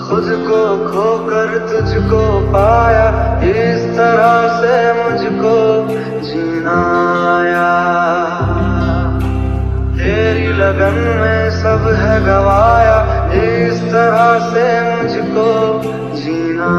खुद को खोकर तुझको पाया, इस तरह से मुझको जीना आया। तेरी लगन में सब है गवाया, इस तरह से मुझको जीना